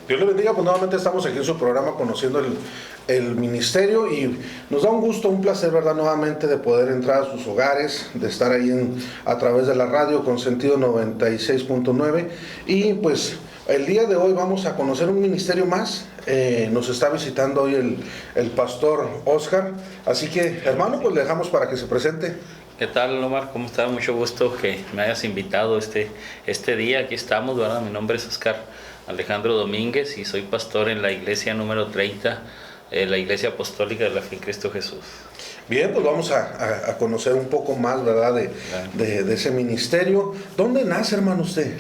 Dios le bendiga, pues nuevamente estamos aquí en su programa conociendo el ministerio y nos da un gusto, un placer, ¿verdad? Nuevamente de poder entrar a sus hogares, de estar ahí a través de la radio con sentido 96.9 y pues el día de hoy vamos a conocer un ministerio más. Nos está visitando hoy el pastor Oscar, así que hermano, pues le dejamos para que se presente. ¿Qué tal, Omar? ¿Cómo estás? Mucho gusto que me hayas invitado este día. Aquí estamos, ¿verdad? Mi nombre es Oscar Alejandro Domínguez y soy pastor en la iglesia número 30, la Iglesia Apostólica de la Fe en Cristo Jesús. Bien, pues vamos a conocer un poco más, ¿verdad? De ese ministerio. ¿Dónde nace, hermano, usted?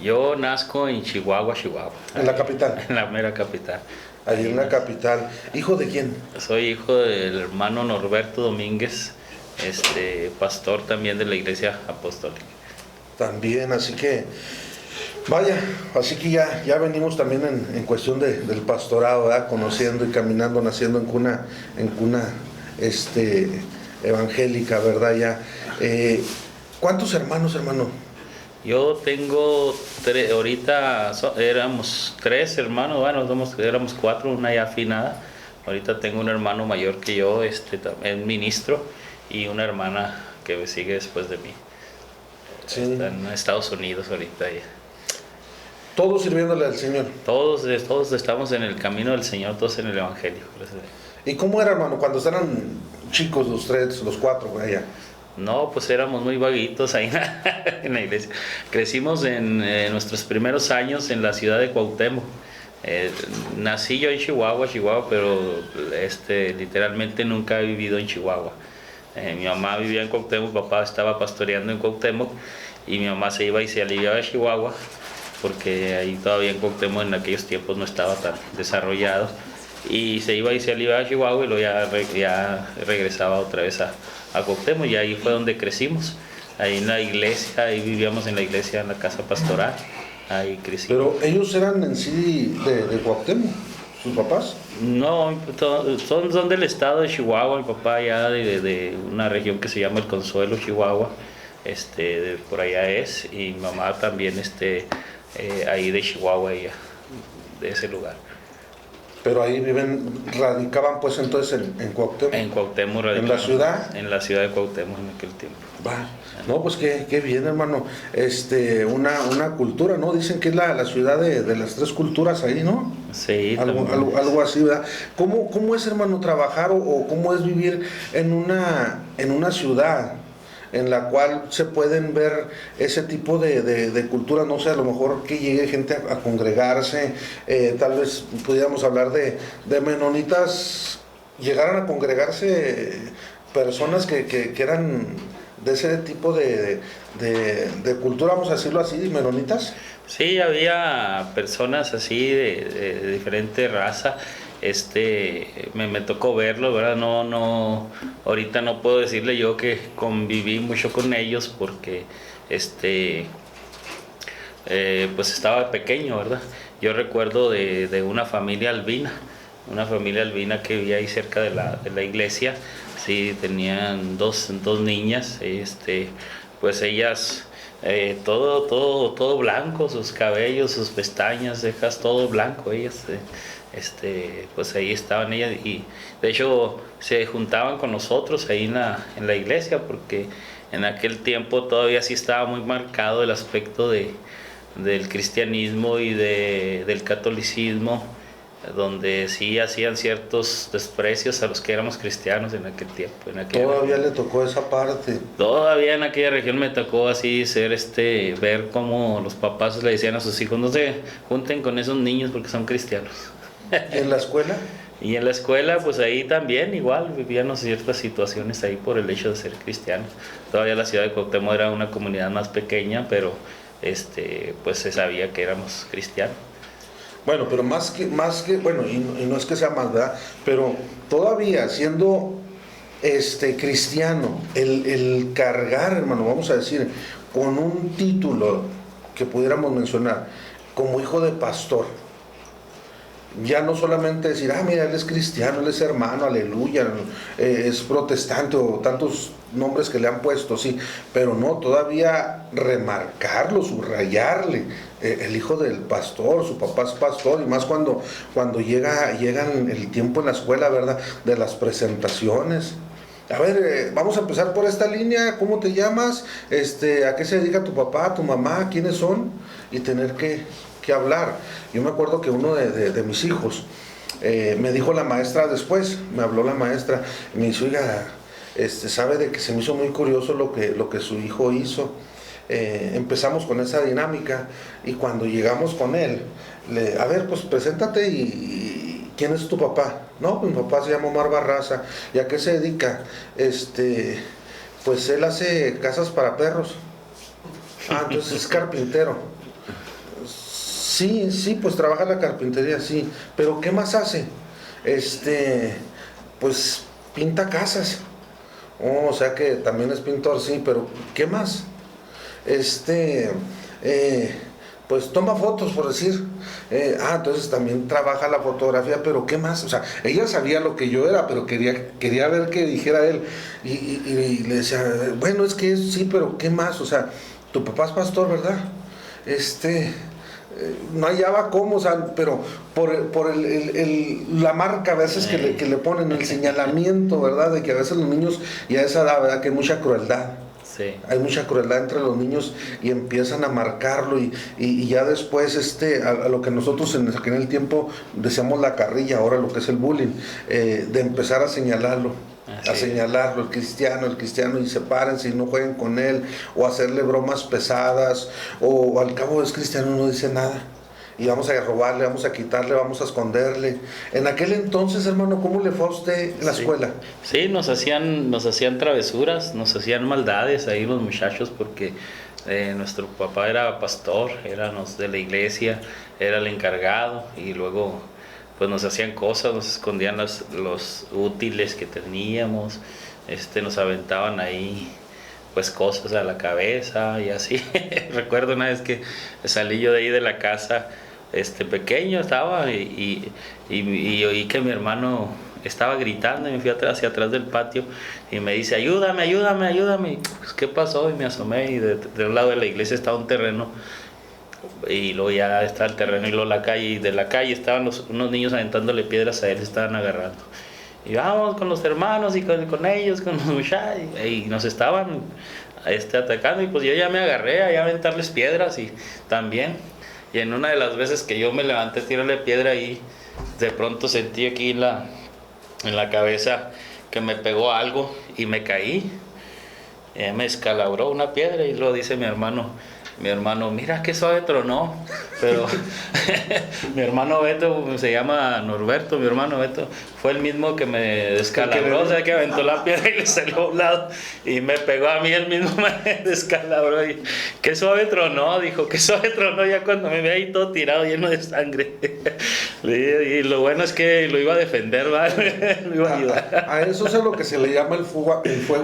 Yo nazco en Chihuahua, Chihuahua. En la capital. En la mera capital. Ahí en la capital. ¿Hijo de quién? Soy hijo del hermano Norberto Domínguez, pastor también de la Iglesia Apostólica. También, así que, vaya, así que ya venimos también en cuestión del pastorado, ¿verdad? Conociendo y caminando, naciendo en cuna evangélica, ¿verdad? Ya. ¿Cuántos hermanos, hermano? Yo tengo ahorita éramos 3 hermanos, bueno, éramos 4, una ya afinada. Ahorita tengo un hermano mayor que yo, también ministro, y una hermana que me sigue después de mí. Sí. Está en Estados Unidos ahorita ya. Todos sirviéndole al Señor. Todos estamos en el camino del Señor, todos en el Evangelio. ¿Y cómo era, hermano, cuando eran chicos los 3, los 4, allá? No, pues éramos muy vaguitos ahí en la iglesia. Crecimos en nuestros primeros años en la ciudad de Cuauhtémoc. Nací yo en Chihuahua, pero literalmente nunca he vivido en Chihuahua. Mi mamá vivía en Cuauhtémoc, mi papá estaba pastoreando en Cuauhtémoc y mi mamá se iba y se aliviaba a Chihuahua porque ahí todavía en Cuauhtémoc en aquellos tiempos no estaba tan desarrollado, y se iba y se aliviaba a Chihuahua y luego ya regresaba otra vez a Cuauhtémoc, y ahí fue donde crecimos, ahí en la iglesia, ahí vivíamos en la iglesia, en la casa pastoral, ahí crecimos. Pero ellos eran en sí de Cuauhtémoc, sus papás. No, son del estado de Chihuahua, mi papá ya de una región que se llama El Consuelo, Chihuahua, por allá es, y mi mamá también ahí de Chihuahua, ella, de ese lugar. Pero ahí radicaban pues entonces en Cuauhtémoc. En Cuauhtémoc radicaban. ¿En la ciudad? En la ciudad de Cuauhtémoc en aquel tiempo. Va. No, pues qué bien, hermano. Una cultura, ¿no? Dicen que es la ciudad de las 3 culturas ahí, ¿no? Sí. Algo así, ¿verdad? ¿Cómo es, hermano, trabajar o cómo es vivir en una ciudad en la cual se pueden ver ese tipo de cultura? No sé, a lo mejor que llegue gente a congregarse, tal vez pudiéramos hablar de menonitas, llegaran a congregarse personas que eran de ese tipo de cultura, vamos a decirlo así, menonitas. Sí, había personas así de diferente raza. Me tocó verlo, ¿verdad? No, ahorita no puedo decirle yo que conviví mucho con ellos porque pues estaba pequeño, ¿verdad? Yo recuerdo de una familia albina que vivía ahí cerca de la iglesia. Sí, tenían dos niñas, pues ellas todo blanco, sus cabellos, sus pestañas, cejas, todo blanco, ellas pues ahí estaban ellas, y de hecho se juntaban con nosotros ahí en la iglesia, porque en aquel tiempo todavía sí estaba muy marcado el aspecto del cristianismo y del catolicismo, donde sí hacían ciertos desprecios a los que éramos cristianos en aquel tiempo. Todavía le tocó esa parte. Todavía en aquella región me tocó así ver cómo los papás le decían a sus hijos: no se junten con esos niños porque son cristianos. ¿Y en la escuela? Y en la escuela, pues ahí también igual vivíamos ciertas situaciones ahí por el hecho de ser cristianos. Todavía la ciudad de Cuauhtémoc era una comunidad más pequeña, pero pues se sabía que éramos cristianos. Bueno, pero más que bueno, y no es que sea más, ¿verdad? Pero todavía siendo cristiano, el cargar, hermano, vamos a decir, con un título que pudiéramos mencionar, como hijo de pastor, Ya no solamente decir, mira, él es cristiano, él es hermano, aleluya, es protestante o tantos nombres que le han puesto, sí, pero no, todavía remarcarlo, subrayarle, el hijo del pastor, su papá es pastor, y más cuando llegan el tiempo en la escuela, ¿verdad? De las presentaciones. A ver, vamos a empezar por esta línea. ¿Cómo te llamas? ¿A qué se dedica tu papá, tu mamá? ¿Quiénes son? Y tener que hablar. Yo me acuerdo que uno de mis hijos, me dijo la maestra después, me habló la maestra, y me dice, oiga, sabe de que se me hizo muy curioso lo que su hijo hizo. Empezamos con esa dinámica, y cuando llegamos con él, a ver, pues preséntate y ¿quién es tu papá? No, pues mi papá se llama Omar Barraza. ¿Y a qué se dedica? Pues él hace casas para perros. Entonces es carpintero. Sí, pues trabaja en la carpintería, sí. Pero ¿qué más hace? Pues pinta casas. O sea que también es pintor, sí, pero ¿qué más? Pues toma fotos, por decir. Entonces también trabaja la fotografía, pero ¿qué más? O sea, ella sabía lo que yo era, pero quería ver que dijera él. Y le decía, bueno, es que sí, pero ¿qué más? O sea, tu papá es pastor, ¿verdad? No hallaba cómo, o sea, pero por la marca a veces que le ponen, el señalamiento, ¿verdad? De que a veces los niños, y a esa edad, ¿verdad? Que hay mucha crueldad. Sí. Hay mucha crueldad entre los niños y empiezan a marcarlo y ya después a lo que nosotros en aquel tiempo decíamos la carrilla, ahora lo que es el bullying, de empezar a señalarlo. A señalarlo, el cristiano, y sepárense y no jueguen con él, o hacerle bromas pesadas, o al cabo es cristiano, no dice nada, y vamos a robarle, vamos a quitarle, vamos a esconderle. En aquel entonces, hermano, ¿cómo le fue a usted en la escuela? Sí, nos hacían travesuras, nos hacían maldades ahí los muchachos, porque nuestro papá era pastor, éramos de la iglesia, era el encargado, y luego pues nos hacían cosas, nos escondían los útiles que teníamos, nos aventaban ahí pues cosas a la cabeza y así. Recuerdo una vez que salí yo de ahí de la casa, pequeño estaba, y oí que mi hermano estaba gritando, y me fui hacia atrás del patio y me dice, ayúdame. Pues, ¿qué pasó? Y me asomé, y de un lado de la iglesia estaba un terreno, y luego ya está el terreno, y luego la calle, y de la calle estaban unos niños aventándole piedras a él, estaban agarrando. Y vamos con los hermanos y con ellos, con los muchachos, y nos estaban atacando, y pues yo ya me agarré a aventarles piedras, y también. Y en una de las veces que yo me levanté a tirarle piedra, y de pronto sentí aquí en la cabeza que me pegó algo y me caí. Me escalabró una piedra, y luego dice mi hermano, mira qué suave tronó. Pero mi hermano Beto, se llama Norberto, mi hermano Beto, fue el mismo que me descalabró, o sea, que aventó la piedra y le salió a un lado y me pegó a mí, el mismo me descalabró. Y qué suave tronó, dijo, qué suave tronó, ya cuando me ve ahí todo tirado, lleno de sangre. Y lo bueno es que lo iba a defender, ¿vale? Lo iba a ayudar. A eso es a lo que se le llama el fuego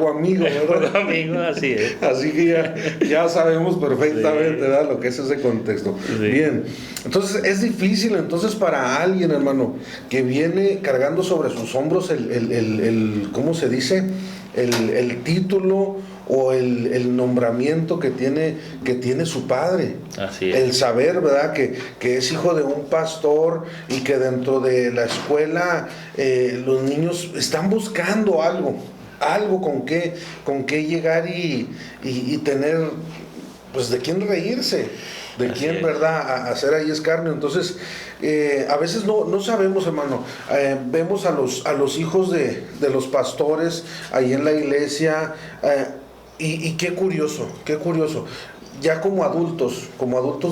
amigo, ¿verdad? El fuego amigo, así es. Así que ya sabemos perfectamente, sí, ¿verdad? Lo que es ese contexto. Sí. Bien, entonces es difícil entonces para alguien, hermano, que viene cargando sobre sus hombros ¿cómo se dice? El título o el nombramiento que tiene su padre. Así es. El saber, ¿verdad? Que es hijo de un pastor, y que dentro de la escuela los niños están buscando algo con qué llegar y tener, pues, de quién reírse, de Así quién, es, ¿verdad?, hacer ahí escarnio. Entonces, a veces no sabemos, hermano. Vemos a los hijos de los pastores ahí en la iglesia, y qué curioso. Ya como adultos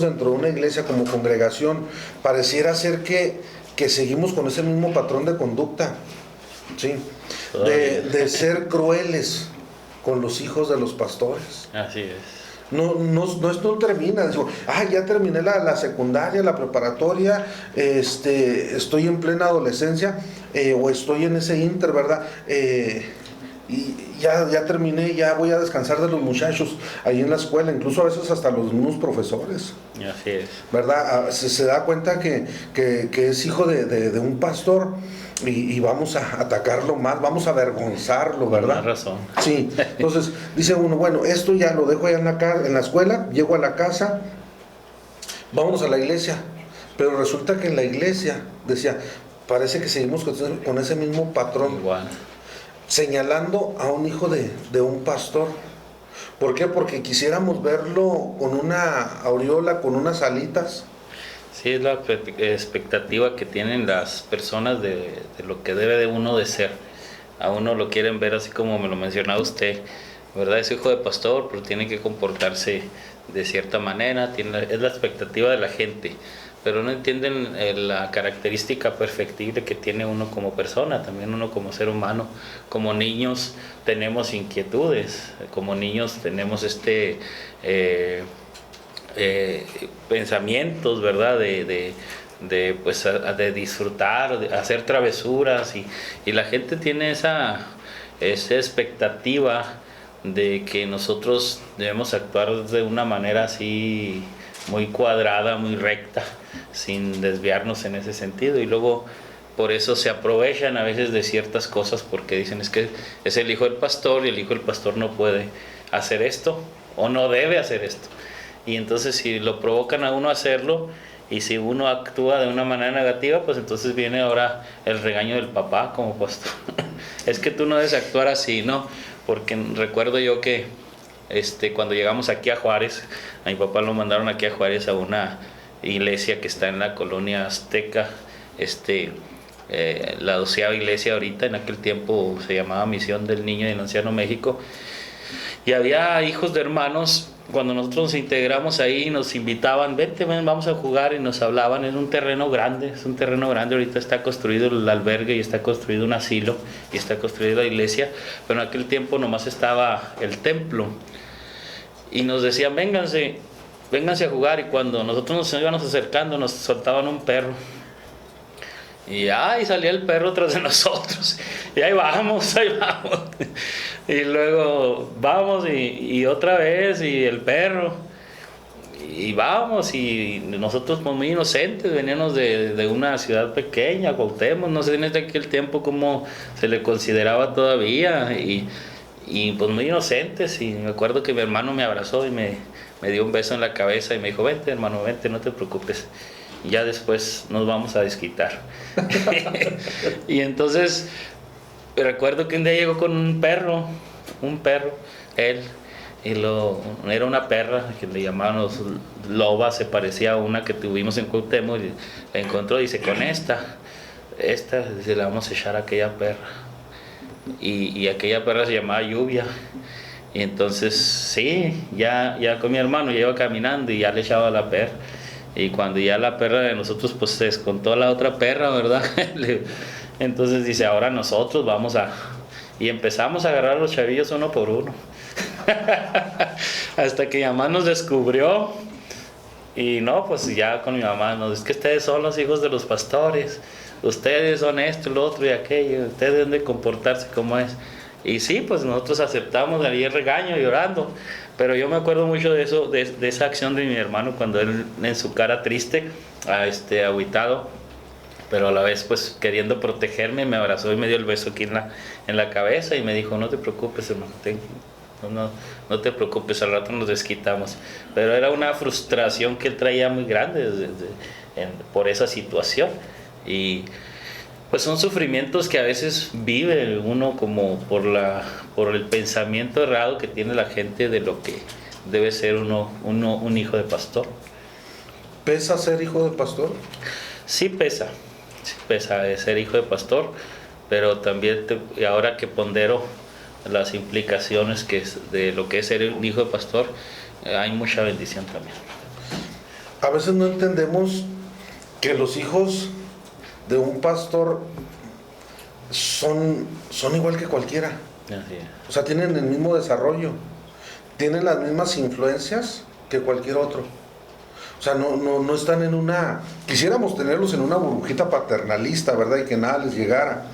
dentro de una iglesia, como congregación, pareciera ser que seguimos con ese mismo patrón de conducta, ¿sí? De ser crueles con los hijos de los pastores. Así es. No termina. Digo, ya terminé la secundaria, la preparatoria, estoy en plena adolescencia, o estoy en ese inter, ¿verdad? y ya terminé, ya voy a descansar de los muchachos ahí en la escuela, incluso a veces hasta los mismos profesores. Así es. ¿Verdad? Se da cuenta que es hijo de un pastor y vamos a atacarlo más, vamos a avergonzarlo, ¿verdad? Tienes razón. Sí, entonces dice uno, bueno, esto ya lo dejo allá en la escuela, llego a la casa, vámonos a la iglesia, pero resulta que en la iglesia, decía, parece que seguimos con ese mismo patrón. Igual. Señalando a un hijo de un pastor. ¿Por qué? Porque quisiéramos verlo con una aureola, con unas alitas. Sí, es la expectativa que tienen las personas de lo que debe de uno de ser. A uno lo quieren ver así como me lo mencionaba usted, ¿verdad? Es hijo de pastor, pero tiene que comportarse de cierta manera, es la expectativa de la gente, pero no entienden la característica perfectible que tiene uno como persona, también uno como ser humano. Como niños tenemos inquietudes, como niños tenemos pensamientos, ¿verdad? Pues, de disfrutar, de hacer travesuras, y la gente tiene esa expectativa de que nosotros debemos actuar de una manera así muy cuadrada, muy recta, sin desviarnos en ese sentido, y luego por eso se aprovechan a veces de ciertas cosas, porque dicen es que es el hijo del pastor y el hijo del pastor no puede hacer esto o no debe hacer esto, y entonces si lo provocan a uno a hacerlo y si uno actúa de una manera negativa, pues entonces viene ahora el regaño del papá como pastor. Es que tú no debes actuar así, ¿no? Porque recuerdo yo que cuando llegamos aquí a Juárez, a mi papá lo mandaron aquí a Juárez a una iglesia que está en la colonia Azteca, la 12ª iglesia ahorita, en aquel tiempo se llamaba Misión del Niño y del Anciano México, y había hijos de hermanos. Cuando nosotros nos integramos ahí, nos invitaban, vente, ven, vamos a jugar, y nos hablaban. Es un terreno grande, ahorita está construido el albergue y está construido un asilo y está construida la iglesia, pero en aquel tiempo nomás estaba el templo, y nos decían, vénganse a jugar, y cuando nosotros nos íbamos acercando nos soltaban un perro, y ahí salía el perro tras de nosotros, y ahí vamos, y luego vamos y otra vez, y el perro, y vamos, y nosotros pues muy inocentes, veníamos de una ciudad pequeña, Cuauhtémoc, no sé en aquel tiempo cómo se le consideraba todavía, y pues muy inocentes, y me acuerdo que mi hermano me abrazó y me dio un beso en la cabeza y me dijo, vente hermano, vente, no te preocupes, ya después nos vamos a desquitar. Y entonces recuerdo que un día llegó con un perro, él, era una perra que le llamábamos loba, se parecía a una que tuvimos en Cuauhtémoc, y la encontró y dice, con esta dice, la vamos a echar a aquella perra, y aquella perra se llamaba Lluvia. Y entonces sí, ya con mi hermano ya iba caminando y ya le echaba a la perra, y cuando ya la perra de nosotros pues se descontó a la otra perra, ¿verdad? Entonces dice, ahora nosotros vamos y empezamos a agarrar a los chavillos uno por uno. Hasta que mi mamá nos descubrió, y no, pues ya con mi mamá, es que ustedes son los hijos de los pastores, ustedes son esto, lo otro y aquello, ustedes deben de comportarse como es. Y sí, pues nosotros aceptamos ahí el regaño llorando, pero yo me acuerdo mucho de eso, de esa acción de mi hermano, cuando él en su cara triste, agüitado, pero a la vez pues queriendo protegerme, me abrazó y me dio el beso aquí en la cabeza y me dijo, no te preocupes hermano, no te preocupes, al rato nos desquitamos. Pero era una frustración que él traía muy grande por esa situación, y pues son sufrimientos que a veces vive uno como por el pensamiento errado que tiene la gente de lo que debe ser un hijo de pastor. ¿Pesa ser hijo de pastor? Sí pesa ser hijo de pastor, pero también ahora que pondero las implicaciones de lo que es ser un hijo de pastor, hay mucha bendición también. A veces no entendemos que los hijos de un pastor son igual que cualquiera. Así es. O sea, tienen el mismo desarrollo, tienen las mismas influencias que cualquier otro. O sea, no están en una... Quisiéramos tenerlos en una burbujita paternalista, ¿verdad? Y que nada les llegara,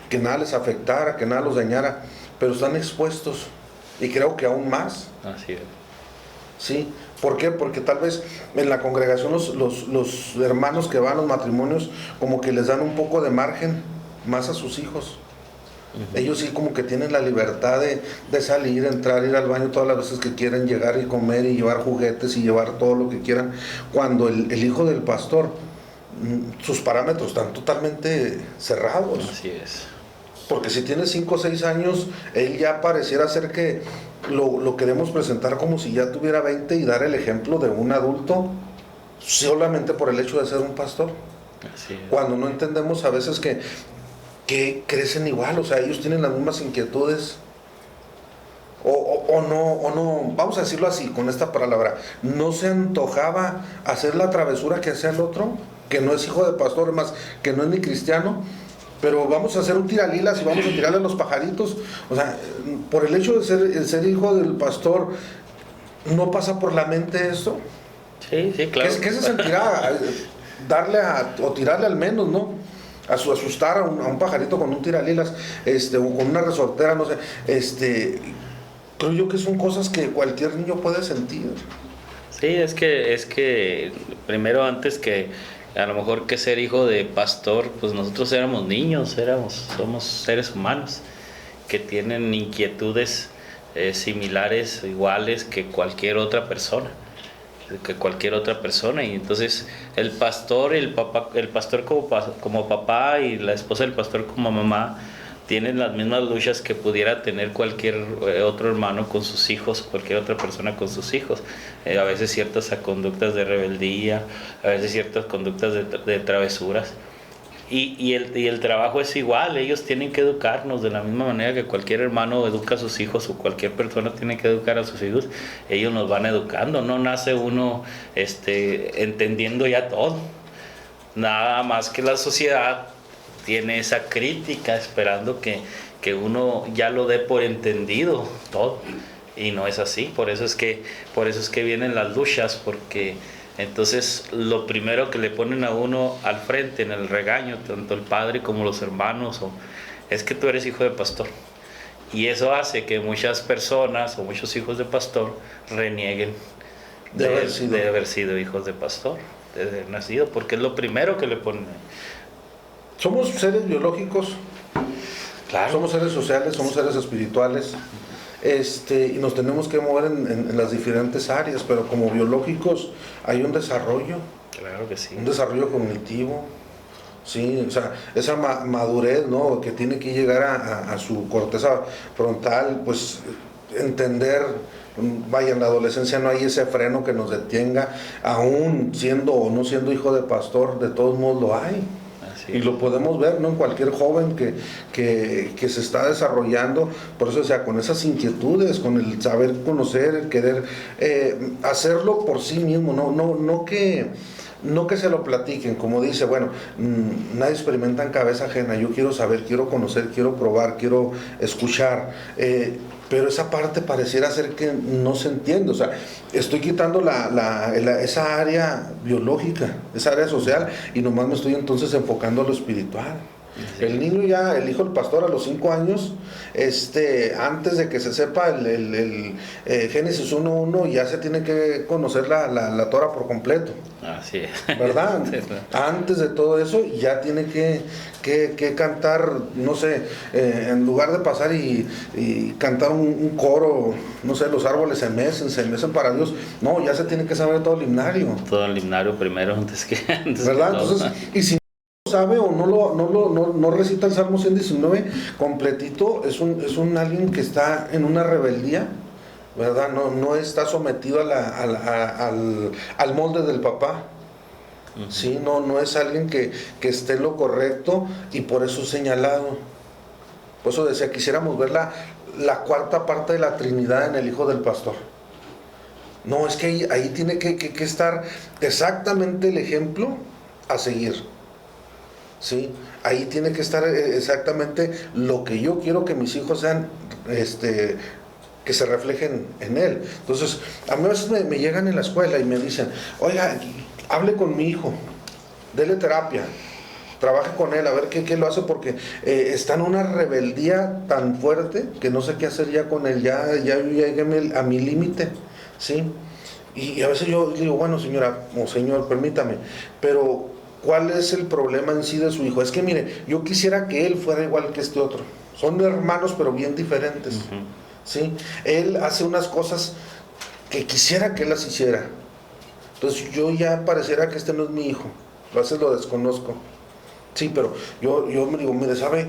que nada les afectara, que nada los dañara. pero están expuestos, y creo que aún más. Así es. ¿Sí? ¿Por qué? Porque tal vez en la congregación los hermanos que van a los matrimonios como que les dan un poco de margen más a sus hijos. Ellos sí como que tienen la libertad de salir, entrar, ir al baño todas las veces que quieran, llegar y comer y llevar juguetes y llevar todo lo que quieran, cuando el hijo del pastor, sus parámetros están totalmente cerrados. Así es. Porque si tiene 5 o 6 años, él ya pareciera ser que lo queremos presentar como si ya tuviera 20 y dar el ejemplo de un adulto solamente por el hecho de ser un pastor. Así es. Cuando no entendemos a veces que crecen igual, o sea, ellos tienen las mismas inquietudes. O no, vamos a decirlo así, con esta palabra, no se antojaba hacer la travesura que hacía el otro, que no es hijo de pastor, más que no es ni cristiano, pero vamos a hacer un tiralilas y vamos a tirarle a los pajaritos. O sea, por el hecho de ser hijo del pastor, ¿no pasa por la mente esto? Sí, sí, claro. ¿Qué se sentirá darle o tirarle al menos, no? Asustar a un pajarito con un tiralilas, o con una resortera, no sé, creo yo que son cosas que cualquier niño puede sentir. Sí, es que primero, antes que a lo mejor que ser hijo de pastor, pues nosotros éramos niños, somos seres humanos que tienen inquietudes similares, iguales que cualquier otra persona. Y entonces el pastor como papá y la esposa del pastor como mamá tienen las mismas luchas que pudiera tener cualquier otro hermano con sus hijos, cualquier otra persona con sus hijos. A veces ciertas conductas de rebeldía, a veces ciertas conductas de travesuras. Y el trabajo es igual, ellos tienen que educarnos de la misma manera que cualquier hermano educa a sus hijos o cualquier persona tiene que educar a sus hijos. Ellos nos van educando, no nace uno entendiendo ya todo. Nada más que la sociedad tiene esa crítica esperando que uno ya lo dé por entendido todo, y no es así. Por eso es que vienen las luchas, porque entonces lo primero que le ponen a uno al frente en el regaño, tanto el padre como los hermanos, es que tú eres hijo de pastor, y eso hace que muchas personas o muchos hijos de pastor renieguen de haber sido hijos de pastor, de haber nacido, porque es lo primero que le ponen. Somos seres biológicos, Claro. somos seres sociales, somos seres espirituales, y nos tenemos que mover en las diferentes áreas, pero como biológicos hay un desarrollo, Claro que sí. un desarrollo cognitivo, sí, o sea, esa madurez, ¿no?, que tiene que llegar a su corteza frontal, pues entender. Vaya, en la adolescencia no hay ese freno que nos detenga, aún siendo o no siendo hijo de pastor, de todos modos lo hay. Y lo podemos ver, ¿no?, en cualquier joven que se está desarrollando. Por eso, o sea, con esas inquietudes, con el saber conocer, el querer hacerlo por sí mismo, no que se lo platiquen, como dice, bueno, nadie experimenta en cabeza ajena. Yo quiero saber, quiero conocer, quiero probar, quiero escuchar, pero esa parte pareciera ser que no se entiende. O sea, estoy quitando esa área biológica, esa área social, y nomás me estoy entonces enfocando a lo espiritual. Sí. El niño ya, el hijo del pastor, a los 5 años, antes de que se sepa el Génesis 1:1, ya se tiene que conocer la Torah por completo. Así es. ¿Verdad? Antes de todo eso, ya tiene que cantar, no sé, en lugar de pasar y cantar un coro, no sé, los árboles se mecen para Dios. No, ya se tiene que saber todo el himnario. Todo el himnario primero, antes ¿verdad? Entonces, y si sabe o no recita el Salmo 119 completito, es un alguien que está en una rebeldía, ¿verdad? No está sometido al molde del papá. Uh-huh. Sí, no es alguien que esté en lo correcto, y por eso es señalado. Por eso decía, quisiéramos ver la cuarta parte de la Trinidad en el hijo del pastor. No, es que ahí tiene que estar exactamente el ejemplo a seguir. ¿Sí? Ahí tiene que estar exactamente lo que yo quiero que mis hijos sean, que se reflejen en él. Entonces, a mí a veces me llegan en la escuela y me dicen, oiga, hable con mi hijo, dele terapia, trabaje con él, a ver qué lo hace, porque está en una rebeldía tan fuerte que no sé qué hacer ya con él, ya llegué a mi límite, ¿sí? Y a veces yo digo, bueno, señora o señor, permítame, pero ¿cuál es el problema en sí de su hijo? Es que mire, yo quisiera que él fuera igual que este otro. Son hermanos pero bien diferentes, ¿sí? Él hace unas cosas que quisiera que él las hiciera. Entonces yo ya pareciera que este no es mi hijo. A veces lo desconozco. Sí, pero yo me digo, mire, ¿sabe?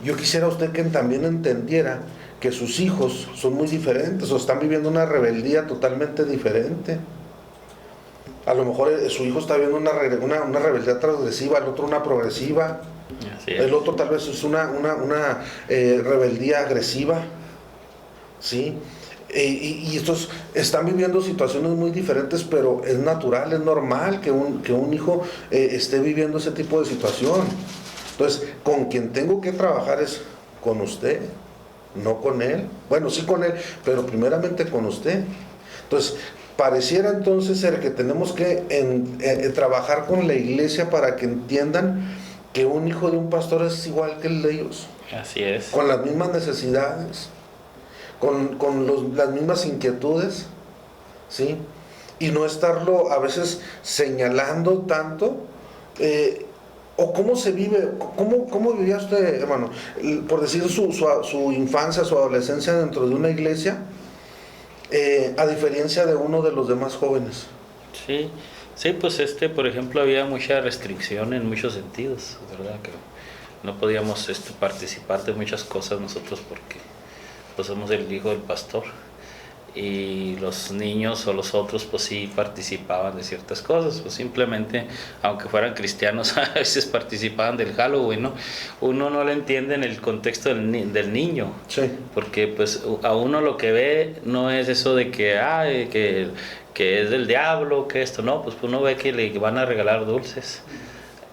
Yo quisiera usted que también entendiera que sus hijos son muy diferentes o están viviendo una rebeldía totalmente diferente. A lo mejor su hijo está viviendo una rebeldía transgresiva, el otro una progresiva. El otro tal vez es una rebeldía agresiva, ¿sí? Y estos están viviendo situaciones muy diferentes, pero es natural, es normal que un hijo esté viviendo ese tipo de situación. Entonces, con quien tengo que trabajar es con usted, no con él. Bueno, sí con él, pero primeramente con usted. Entonces, pareciera entonces ser que tenemos que trabajar con la iglesia para que entiendan que un hijo de un pastor es igual que el de ellos. Así es. Con las mismas necesidades, con las mismas inquietudes, ¿sí? Y no estarlo a veces señalando tanto. ¿O cómo se vive? ¿Cómo vivía usted, hermano? Por decir su infancia, su adolescencia dentro de una iglesia, a diferencia de uno de los demás jóvenes. Sí, pues por ejemplo, había mucha restricción en muchos sentidos, ¿verdad? Que no podíamos participar de muchas cosas nosotros porque pues somos el hijo del pastor. Y los niños o los otros pues sí participaban de ciertas cosas, pues simplemente, aunque fueran cristianos, a veces participaban del Halloween, ¿no? Uno no lo entiende en el contexto del niño, sí. Porque pues a uno lo que ve no es eso de que es del diablo, que esto, no, pues uno ve que le van a regalar dulces.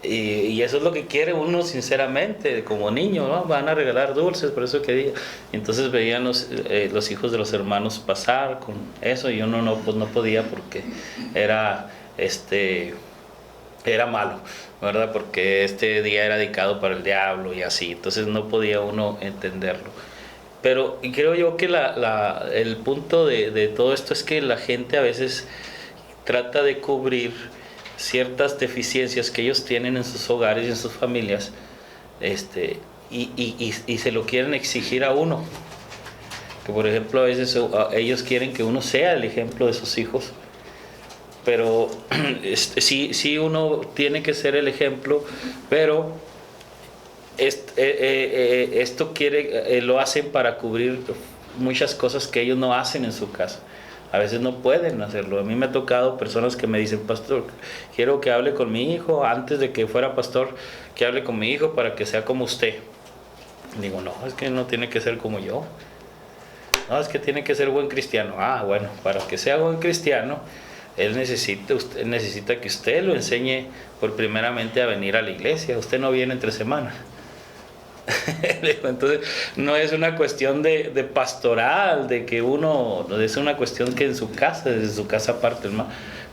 Y eso es lo que quiere uno sinceramente, como niño, ¿no? Van a regalar dulces, por eso quería. Entonces veían los hijos de los hermanos pasar con eso y uno pues no podía porque era malo, ¿verdad? Porque este día era dedicado para el diablo y así, entonces no podía uno entenderlo. Pero creo yo que el punto de todo esto es que la gente a veces trata de cubrir ciertas deficiencias que ellos tienen en sus hogares y en sus familias, y se lo quieren exigir a uno. Que por ejemplo a veces ellos quieren que uno sea el ejemplo de sus hijos, pero sí uno tiene que ser el ejemplo, pero esto lo hacen para cubrir muchas cosas que ellos no hacen en su casa. A veces no pueden hacerlo. A mí me ha tocado personas que me dicen, pastor, quiero que hable con mi hijo, antes de que fuera pastor, que hable con mi hijo para que sea como usted. Y digo, no, es que no tiene que ser como yo. No, es que tiene que ser buen cristiano. Ah, bueno, para que sea buen cristiano, él necesita que usted lo enseñe por primeramente a venir a la iglesia. Usted no viene entre semanas. Entonces no es una cuestión de pastoral, de que uno, es una cuestión que en su casa, desde su casa parte, ¿no?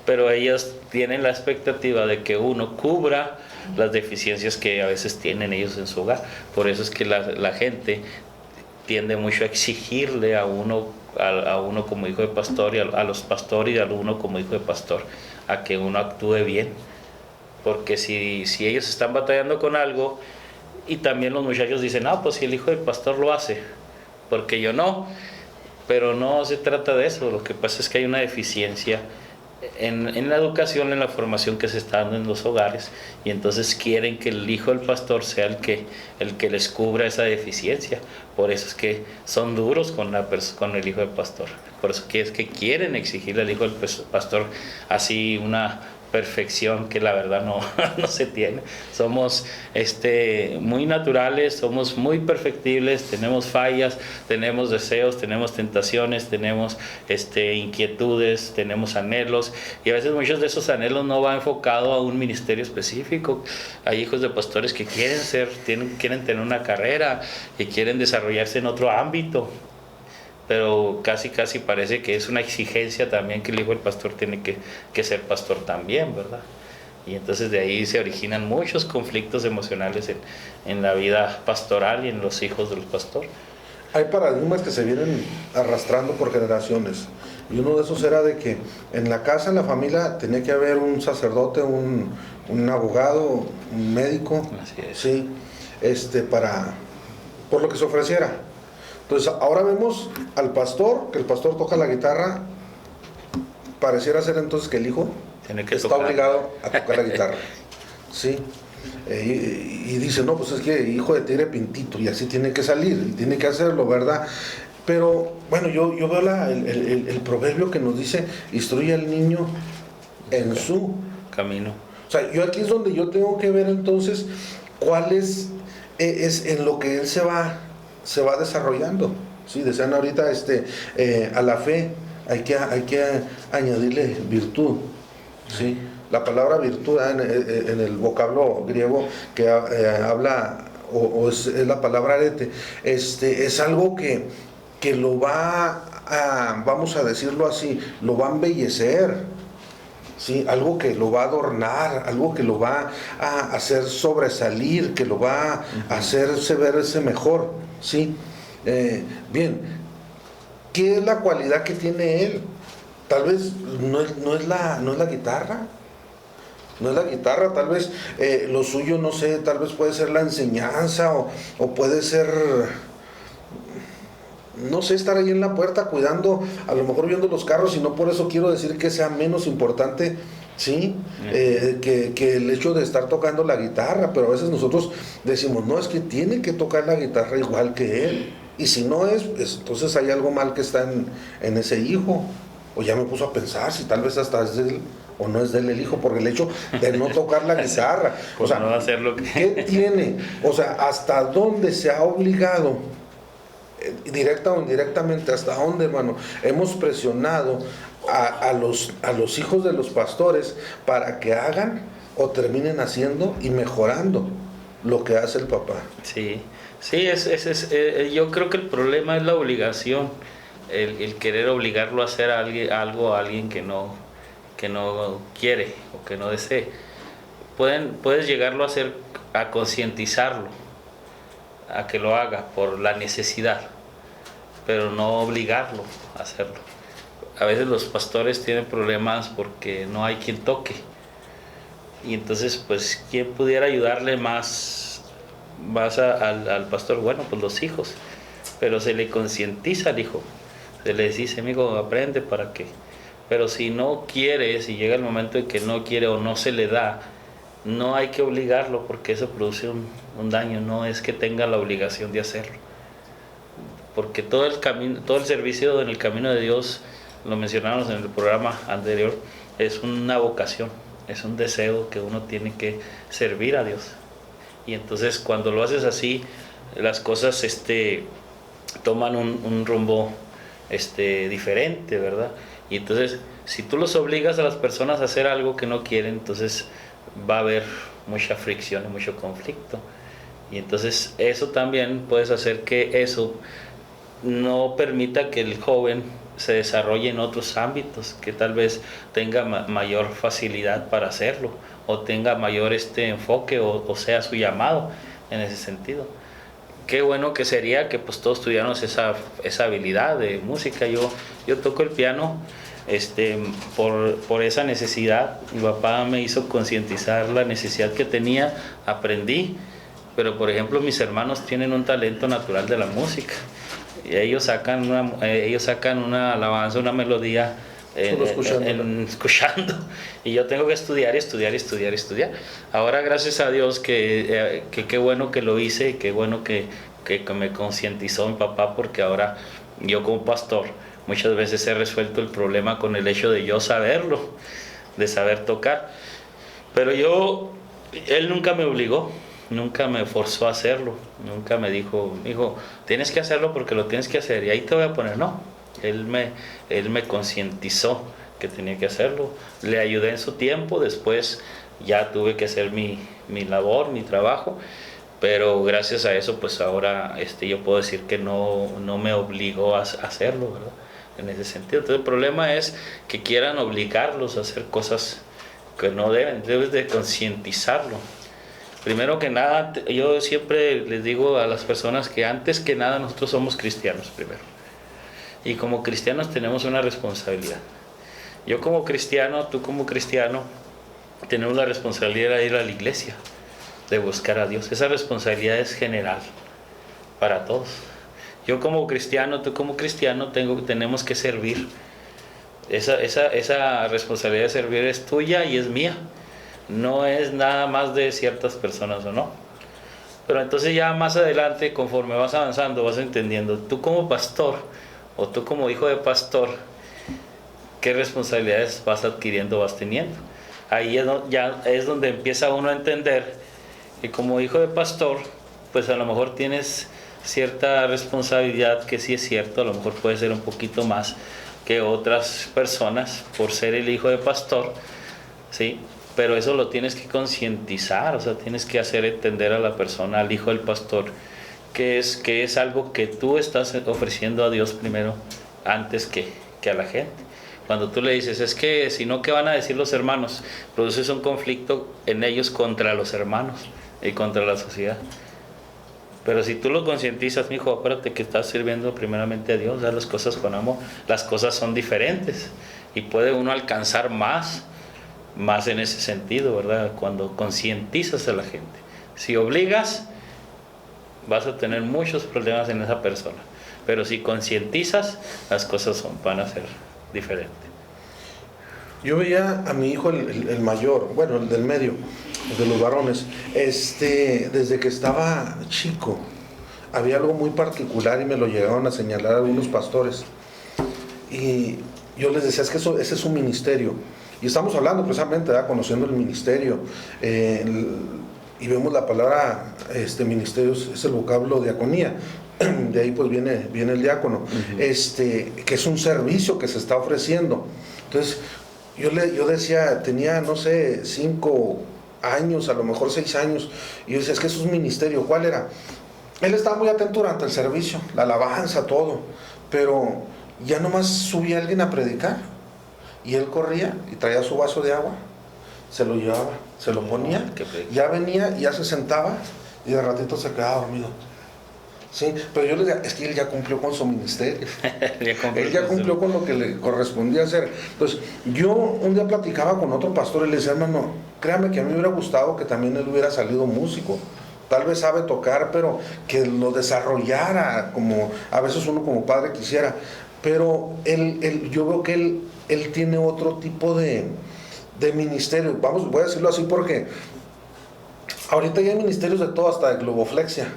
Pero ellos tienen la expectativa de que uno cubra las deficiencias que a veces tienen ellos en su hogar. Por eso es que la gente tiende mucho a exigirle a uno como hijo de pastor y a los pastores y a uno como hijo de pastor a que uno actúe bien, porque si ellos están batallando con algo. Y también los muchachos dicen, pues si el hijo del pastor lo hace, porque yo no. Pero no se trata de eso. Lo que pasa es que hay una deficiencia en la educación, en la formación que se está dando en los hogares, y entonces quieren que el hijo del pastor sea el que les cubra esa deficiencia. Por eso es que son duros con el hijo del pastor. Por eso que es que quieren exigirle al hijo del pastor así una perfección que la verdad no se tiene. Somos muy naturales, somos muy perfectibles, tenemos fallas, tenemos deseos, tenemos tentaciones, tenemos inquietudes, tenemos anhelos, y a veces muchos de esos anhelos no van enfocados a un ministerio específico. Hay hijos de pastores que quieren tener una carrera y quieren desarrollarse en otro ámbito, pero casi parece que es una exigencia también que el hijo del pastor tiene que ser pastor también, ¿verdad? Y entonces de ahí se originan muchos conflictos emocionales en la vida pastoral y en los hijos del pastor. Hay paradigmas que se vienen arrastrando por generaciones. Y uno de esos era de que en la casa, en la familia, tenía que haber un sacerdote, un abogado, un médico. Así es. Sí, por lo que se ofreciera. Entonces, ahora vemos al pastor, que el pastor toca la guitarra. Pareciera ser entonces que el hijo está obligado a tocar la guitarra. Sí. Y dice, no, pues es que hijo de tigre pintito, y así tiene que salir, y tiene que hacerlo, ¿verdad? Pero bueno, yo veo el proverbio que nos dice, instruye al niño en su camino. O sea, yo aquí es donde yo tengo que ver entonces cuál es en lo que él se va desarrollando. Sí, decían ahorita a la fe hay que añadirle virtud. Sí, la palabra virtud en el vocablo griego que habla o es la palabra arete, es algo que lo va a, vamos a decirlo así, lo va a embellecer. Sí, algo que lo va a adornar, algo que lo va a hacer sobresalir, que lo va a hacerse verse mejor. ¿Sí? Bien, ¿qué es la cualidad que tiene él? Tal vez no es la guitarra. No es la guitarra, tal vez lo suyo, no sé, tal vez puede ser la enseñanza o puede ser, no sé, estar ahí en la puerta cuidando, a lo mejor viendo los carros, y no por eso quiero decir que sea menos importante, ¿sí? Que el hecho de estar tocando la guitarra, pero a veces nosotros decimos, no, es que tiene que tocar la guitarra igual que él, y si no es, pues, entonces hay algo mal que está en ese hijo, o ya me puso a pensar si tal vez hasta es de él, o no es de él el hijo, porque el hecho de no tocar la guitarra, o sea, no va a hacer lo que... ¿qué tiene? O sea, ¿hasta dónde se ha obligado? Directa o indirectamente, hasta dónde, hermano, hemos presionado a los hijos de los pastores para que hagan o terminen haciendo y mejorando lo que hace el papá. Sí, yo creo que el problema es la obligación, el querer obligarlo a hacer algo a alguien que no quiere o que no desee. Puedes llegarlo a hacer, a concientizarlo, a que lo haga por la necesidad, pero no obligarlo a hacerlo. A veces los pastores tienen problemas porque no hay quien toque, y entonces pues ¿quién pudiera ayudarle más al pastor? Bueno, pues los hijos, pero se le concientiza al hijo, se le dice, amigo, aprende para que... Pero si no quiere, si llega el momento en que no quiere o no se le da, no hay que obligarlo, porque eso produce un daño. No es que tenga la obligación de hacerlo, porque todo el servicio en el camino de Dios, lo mencionamos en el programa anterior, es una vocación, es un deseo que uno tiene que servir a Dios. Y entonces cuando lo haces así, las cosas toman un rumbo diferente, ¿verdad? Y entonces, si tú los obligas a las personas a hacer algo que no quieren, entonces va a haber mucha fricción y mucho conflicto. Y entonces eso también puedes hacer que eso no permita que el joven se desarrolle en otros ámbitos, que tal vez tenga mayor facilidad para hacerlo, o tenga mayor enfoque, o sea su llamado en ese sentido. Qué bueno que sería que pues todos tuviéramos esa habilidad de música. Yo toco el piano por esa necesidad. Mi papá me hizo concientizar la necesidad que tenía, aprendí, pero por ejemplo mis hermanos tienen un talento natural de la música, y ellos sacan una alabanza, una melodía escuchando, y yo tengo que estudiar. Ahora, gracias a Dios que qué bueno que lo hice, qué bueno que me concientizó mi papá, porque ahora yo como pastor muchas veces he resuelto el problema con el hecho de yo saberlo, de saber tocar. Pero él nunca me obligó, nunca me forzó a hacerlo, nunca me dijo, hijo, tienes que hacerlo porque lo tienes que hacer y ahí te voy a poner. No. Él me concientizó que tenía que hacerlo, le ayudé en su tiempo, después ya tuve que hacer mi labor, mi trabajo, pero gracias a eso pues ahora yo puedo decir que no me obligó a hacerlo, ¿verdad? En ese sentido. Entonces el problema es que quieran obligarlos a hacer cosas que no debes de concientizarlo. Primero que nada, yo siempre les digo a las personas que antes que nada nosotros somos cristianos primero. Y como cristianos tenemos una responsabilidad. Yo como cristiano, tú como cristiano, tenemos la responsabilidad de ir a la iglesia, de buscar a Dios. Esa responsabilidad es general para todos. Yo como cristiano, tú como cristiano, tenemos que servir. Esa responsabilidad de servir es tuya y es mía. No es nada más de ciertas personas o no. Pero entonces ya más adelante, conforme vas avanzando, vas entendiendo, tú como pastor o tú como hijo de pastor, qué responsabilidades vas adquiriendo, vas teniendo. Ahí ya es donde empieza uno a entender que como hijo de pastor, pues a lo mejor tienes cierta responsabilidad, que sí es cierto, a lo mejor puede ser un poquito más que otras personas por ser el hijo de pastor, ¿sí? Pero eso lo tienes que concientizar, o sea, tienes que hacer entender a la persona, al hijo del pastor, que es algo que tú estás ofreciendo a Dios primero, antes que a la gente. Cuando tú le dices, es que si no, ¿qué van a decir los hermanos? Produces un conflicto en ellos contra los hermanos y contra la sociedad. Pero si tú lo concientizas, mijo, acuérdate que estás sirviendo primeramente a Dios, haz las cosas con amor, las cosas son diferentes y puede uno alcanzar más en ese sentido, ¿verdad? Cuando concientizas a la gente. Si obligas, vas a tener muchos problemas en esa persona. Pero si concientizas, las cosas van a ser diferentes. Yo veía a mi hijo, el mayor, bueno, el del medio, el de los varones, desde que estaba chico, había algo muy particular y me lo llegaron a señalar algunos pastores. Y yo les decía, es que ese es un ministerio. Y estamos hablando precisamente, ¿verdad? Conociendo el ministerio. Y vemos la palabra ministerio, es el vocablo diaconía. De ahí pues viene el diácono. Uh-huh. Que es un servicio que se está ofreciendo. Entonces, yo decía, tenía, no sé, 5 años, a lo mejor 6 años. Y yo decía, es que eso es un ministerio. ¿Cuál era? Él estaba muy atento durante el servicio, la alabanza, todo. Pero ya nomás subía alguien a predicar. Y él corría y traía su vaso de agua, se lo llevaba, se lo ponía, ya venía y ya se sentaba y de ratito se quedaba dormido. Sí, pero yo le decía, es que él ya cumplió con su ministerio. Él ya cumplió con lo que le correspondía hacer. Entonces, yo un día platicaba con otro pastor y le decía, hermano, créame que a mí me hubiera gustado que también él hubiera salido músico. Tal vez sabe tocar, pero que lo desarrollara como a veces uno como padre quisiera. Pero yo veo que él tiene otro tipo de ministerio. Voy a decirlo así porque ahorita ya hay ministerios de todo, hasta de globoflexia.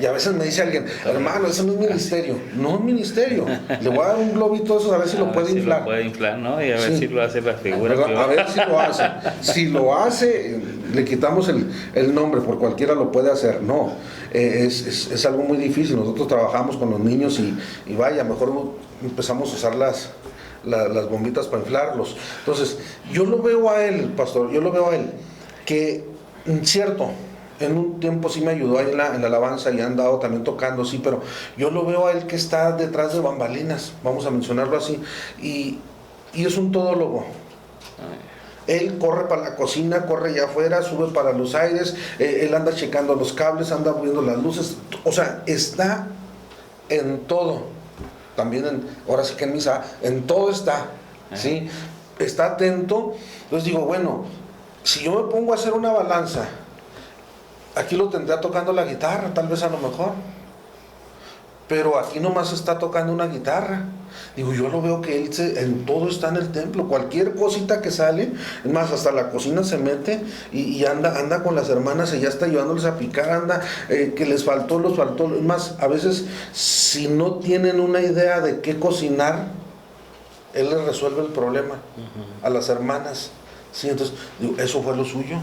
Y a veces me dice alguien, hermano, eso no es ministerio. No es ministerio. Le voy a dar un globito eso, a ver si lo puede inflar. Lo puede inflar, ¿no? Y a ver si lo hace la figura. A ver si lo hace. Si lo hace, le quitamos el nombre, por cualquiera lo puede hacer. No, es algo muy difícil. Nosotros trabajamos con los niños y vaya, mejor empezamos a usar las bombitas para inflarlos. Entonces, yo lo veo a él, pastor, que, cierto, en un tiempo sí me ayudó ahí en la alabanza y ha andado también tocando, sí, pero yo lo veo a él que está detrás de bambalinas, vamos a mencionarlo así, y es un todólogo. Él corre para la cocina, corre allá afuera, sube para los aires, él anda checando los cables, anda viendo las luces, o sea, está en todo. También ahora sí que en misa, en todo está, ¿sí? Está atento. Entonces digo, bueno, si yo me pongo a hacer una balanza, aquí lo tendría tocando la guitarra, tal vez a lo mejor, pero aquí nomás está tocando una guitarra. Digo, yo lo veo que él en todo está en el templo, cualquier cosita que sale, es más, hasta la cocina se mete y anda con las hermanas y ya está ayudándoles a picar, anda, que les faltó, es más, a veces si no tienen una idea de qué cocinar, él les resuelve el problema a las hermanas, ¿sí? Entonces, digo, eso fue lo suyo.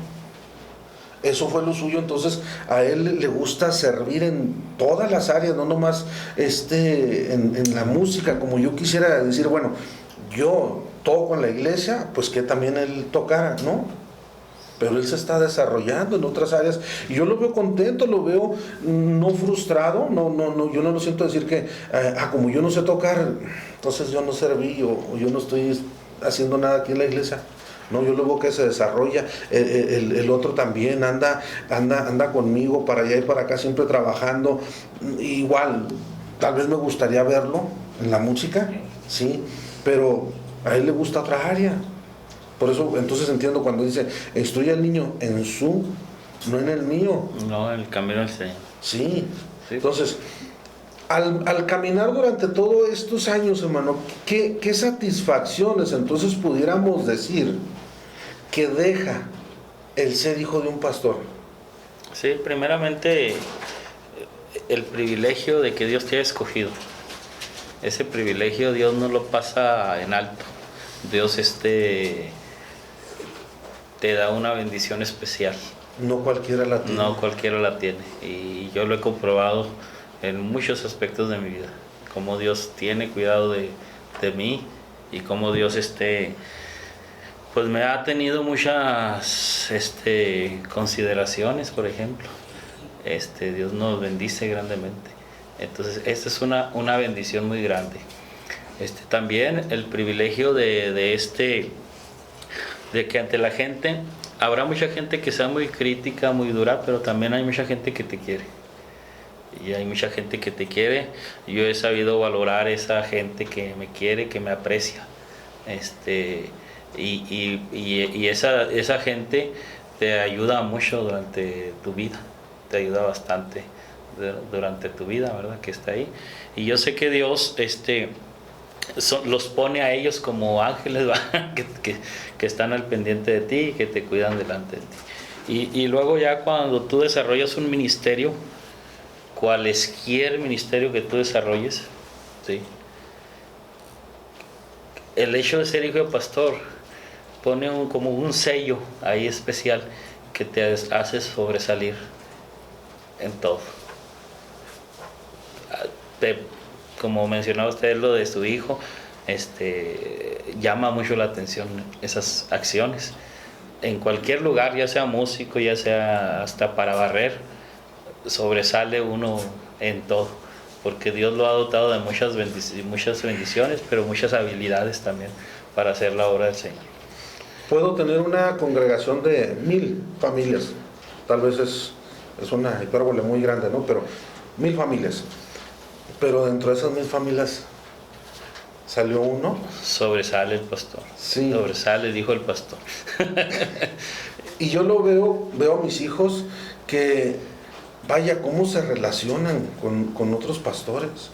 Entonces a él le gusta servir en todas las áreas, no nomás en la música, como yo quisiera decir, bueno, yo toco en la iglesia, pues que también él tocara, ¿no? Pero él se está desarrollando en otras áreas y yo lo veo contento, lo veo no frustrado, yo no lo siento decir que, como yo no sé tocar, entonces yo no serví o yo no estoy haciendo nada aquí en la iglesia. no, yo lo veo que se desarrolla, el otro también anda conmigo para allá y para acá, siempre trabajando, igual, tal vez me gustaría verlo en la música, sí, pero a él le gusta otra área. Por eso, entonces entiendo cuando dice, instruye al niño en su, no en el mío. No, en el camino del Señor. Sí, Sí. entonces, al caminar durante todos estos años, hermano, ¿qué satisfacciones entonces pudiéramos decir que deja el ser hijo de un pastor? Sí, primeramente el privilegio de que Dios te haya escogido. Ese privilegio Dios no lo pasa en alto. Dios te da una bendición especial. No cualquiera la tiene. No cualquiera la tiene. Y yo lo he comprobado en muchos aspectos de mi vida. Cómo Dios tiene cuidado de mí y cómo Dios pues me ha tenido muchas consideraciones, por ejemplo. Dios nos bendice grandemente. Entonces, esta es una bendición muy grande. También el privilegio de que ante la gente, habrá mucha gente que sea muy crítica, muy dura, pero también hay mucha gente que te quiere. Y hay mucha gente que te quiere. Yo he sabido valorar esa gente que me quiere, que me aprecia. Y esa gente te ayuda mucho durante tu vida, te ayuda bastante durante tu vida, ¿verdad? Que está ahí. Y yo sé que Dios los pone a ellos como ángeles, ¿verdad? que están al pendiente de ti y que te cuidan delante de ti. Y luego ya cuando tú desarrollas un ministerio, cualesquier ministerio que tú desarrolles, ¿sí? El hecho de ser hijo de pastor pone como un sello ahí especial que te hace sobresalir en todo. Como mencionaba usted lo de su hijo, llama mucho la atención esas acciones. En cualquier lugar, ya sea músico, ya sea hasta para barrer, sobresale uno en todo, porque Dios lo ha dotado de muchas bendiciones, pero muchas habilidades también para hacer la obra del Señor. Puedo tener una congregación de 1000 familias, tal vez es una hipérbole muy grande, ¿no? Pero 1000 familias. Pero dentro de esas 1000 familias salió uno. Sobresale el pastor. Sí. Sobresale, dijo el pastor. Y yo lo veo a mis hijos que, vaya, cómo se relacionan con otros pastores.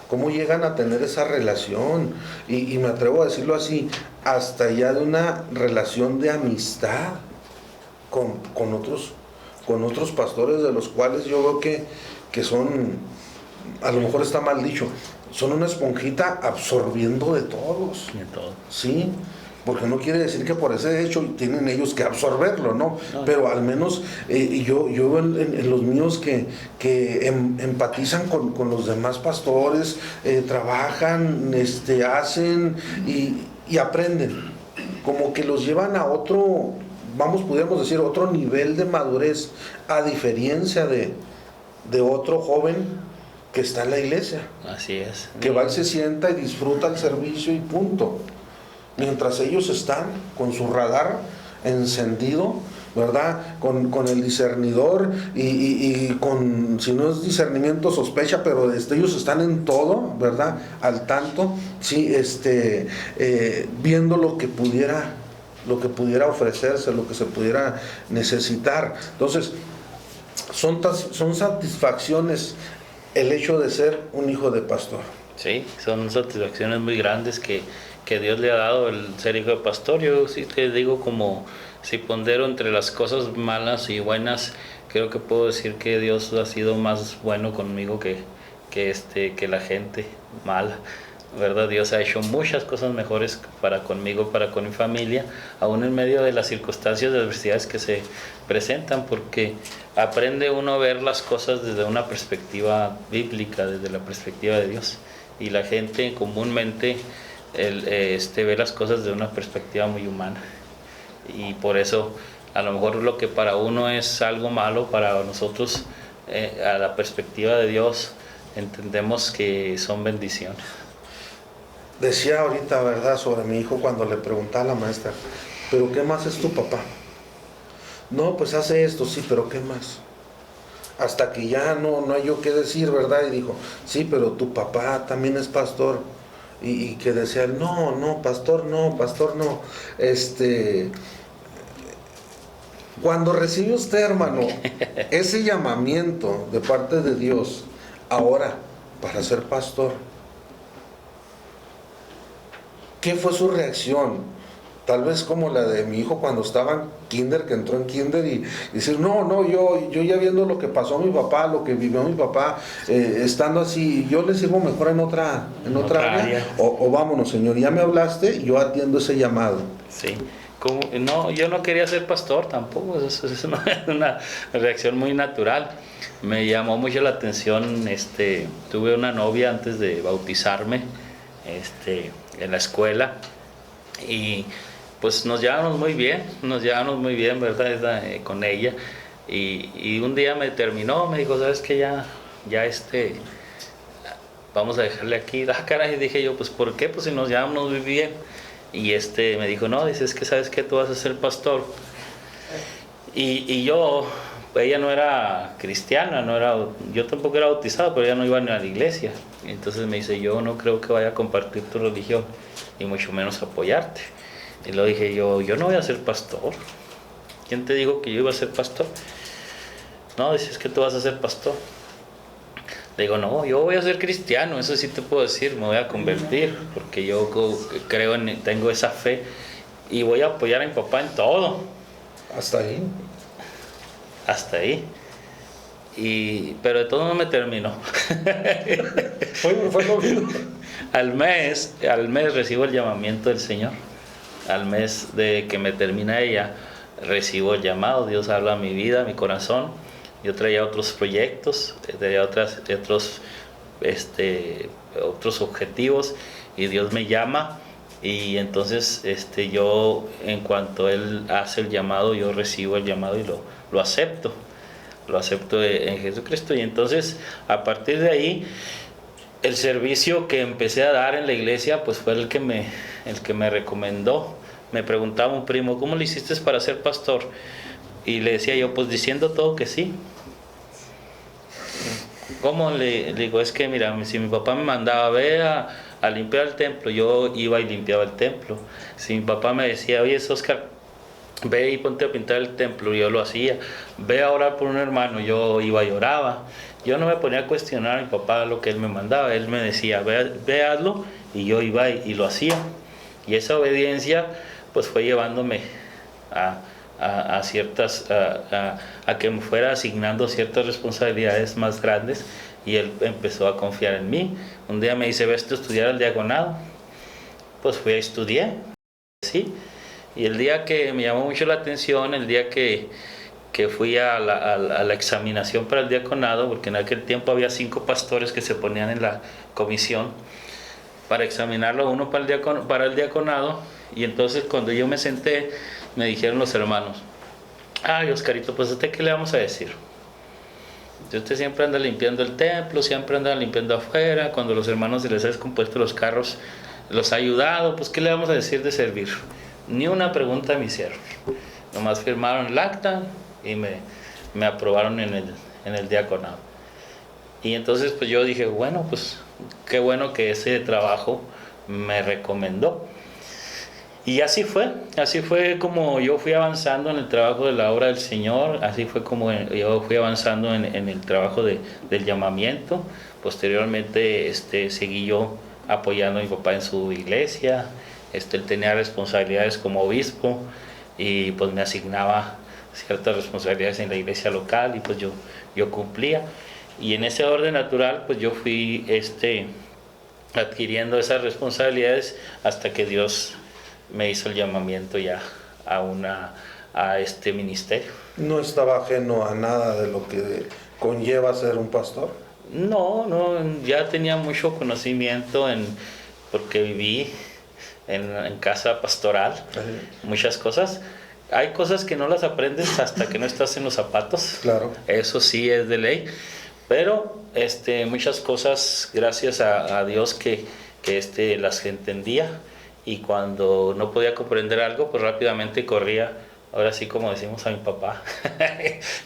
Cómo llegan a tener esa relación. Y me atrevo a decirlo así, hasta ya de una relación de amistad con otros pastores, de los cuales yo veo que son, a lo mejor está mal dicho, son una esponjita absorbiendo de todos. De todo. Sí, porque no quiere decir que por ese hecho tienen ellos que absorberlo, ¿no? Pero al menos yo veo en los míos que empatizan con los demás pastores, trabajan, hacen y aprenden. Como que los llevan a otro, pudiéramos decir, otro nivel de madurez, a diferencia de otro joven que está en la iglesia. Así es. Que va y se sienta y disfruta el servicio y punto. Mientras ellos están con su radar encendido, ¿verdad? Con el discernidor y con, si no es discernimiento, sospecha, pero ellos están en todo, ¿verdad? Al tanto, sí, viendo lo que pudiera ofrecerse, lo que se pudiera necesitar. Entonces, son satisfacciones el hecho de ser un hijo de pastor. Sí, son satisfacciones muy grandes que Dios le ha dado el ser hijo de pastor. Yo sí te digo, como si pondero entre las cosas malas y buenas, creo que puedo decir que Dios ha sido más bueno conmigo que la gente mala, ¿verdad? Dios ha hecho muchas cosas mejores para conmigo, para con mi familia, aún en medio de las circunstancias de adversidades que se presentan, porque aprende uno a ver las cosas desde una perspectiva bíblica, desde la perspectiva de Dios. Y la gente comúnmente ve las cosas desde una perspectiva muy humana. Y por eso, a lo mejor lo que para uno es algo malo, para nosotros, a la perspectiva de Dios, entendemos que son bendiciones. Decía ahorita, ¿verdad?, sobre mi hijo cuando le preguntaba a la maestra, pero ¿qué más es tu papá? No, pues hace esto, sí, pero ¿qué más? Hasta que ya no hay yo qué decir, ¿verdad? Y dijo, sí, pero tu papá también es pastor. Y que decía, no, pastor no, pastor no. Cuando recibe usted, hermano, ese llamamiento de parte de Dios, ahora, para ser pastor, ¿qué fue su reacción? Tal vez como la de mi hijo cuando estaba en kinder, que entró en kinder y decir, no, yo ya viendo lo que pasó a mi papá, lo que vivió mi papá, estando así, yo le sirvo mejor en otra área, o vámonos, Señor, ya me hablaste, yo atiendo ese llamado. Sí. No, yo no quería ser pastor tampoco, eso es una reacción muy natural. Me llamó mucho la atención, tuve una novia antes de bautizarme, en la escuela, y pues nos llevamos muy bien, ¿verdad? Con ella, y un día me dijo, ¿sabes qué? Ya, vamos a dejarle aquí. Caray, dije yo, pues ¿por qué? Pues si nos llevamos muy bien. Y me dijo, no, dices que sabes que tú vas a ser pastor. Y yo, ella no era cristiana, yo tampoco era bautizado, pero ella no iba ni a la iglesia. Entonces me dice, yo no creo que vaya a compartir tu religión, y mucho menos apoyarte. Y luego dije yo no voy a ser pastor. ¿Quién te dijo que yo iba a ser pastor? No, dices que tú vas a ser pastor. Le digo, no, yo voy a ser cristiano, eso sí te puedo decir, me voy a convertir, porque yo creo tengo esa fe y voy a apoyar a mi papá en todo. Hasta ahí. Hasta ahí. Pero de todo no me terminó. Fue movido. Al mes recibo el llamamiento del Señor. Al mes de que me termina ella, recibo el llamado. Dios habla a mi vida, a mi corazón. Yo traía otros proyectos, traía otros objetivos, y Dios me llama, y entonces yo, en cuanto Él hace el llamado, yo recibo el llamado y lo acepto en Jesucristo. Y entonces, a partir de ahí, el servicio que empecé a dar en la iglesia, pues fue el que me recomendó. Me preguntaba un primo, ¿cómo le hiciste para ser pastor? Y le decía yo, pues diciendo todo que sí. ¿Cómo? Le digo, es que mira, si mi papá me mandaba, ve a limpiar el templo, yo iba y limpiaba el templo. Si mi papá me decía, oye, Oscar, ve y ponte a pintar el templo, yo lo hacía. Ve a orar por un hermano, yo iba y oraba. Yo no me ponía a cuestionar a mi papá lo que él me mandaba, él me decía, ve hazlo, y yo iba y lo hacía. Y esa obediencia pues fue llevándome a que me fuera asignando ciertas responsabilidades más grandes, y él empezó a confiar en mí. Un día me dice, ¿ves tú estudiar al diaconado? Pues fui a estudiar, sí. Y el día que me llamó mucho la atención, el día que fui a la examinación para el diaconado, porque en aquel tiempo había 5 pastores que se ponían en la comisión para examinarlo uno para el diaconado. Y entonces cuando yo me senté, me dijeron los hermanos, ay, Oscarito, pues ¿a usted qué le vamos a decir? Usted siempre anda limpiando el templo, siempre anda limpiando afuera, cuando los hermanos se les ha descompuesto los carros, los ha ayudado, pues ¿qué le vamos a decir de servir? Ni una pregunta me hicieron, nomás firmaron el acta y me aprobaron en el diaconado. Y entonces pues yo dije, bueno, pues qué bueno que ese trabajo me recomendó. Y así fue como yo fui avanzando en el trabajo de la obra del Señor, así fue como yo fui avanzando en el trabajo del llamamiento. Posteriormente seguí yo apoyando a mi papá en su iglesia. Él tenía responsabilidades como obispo, y pues me asignaba ciertas responsabilidades en la iglesia local, y pues yo cumplía. Y en ese orden natural pues yo fui adquiriendo esas responsabilidades hasta que Dios me hizo el llamamiento ya a este ministerio. ¿No estaba ajeno a nada de lo que conlleva ser un pastor? No, ya tenía mucho conocimiento porque viví en casa pastoral, muchas cosas. Hay cosas que no las aprendes hasta que no estás en los zapatos. Claro. Eso sí es de ley. Pero muchas cosas, gracias a Dios que las entendía. y cuando no podía comprender algo, pues rápidamente corría, ahora sí como decimos, a mi papá,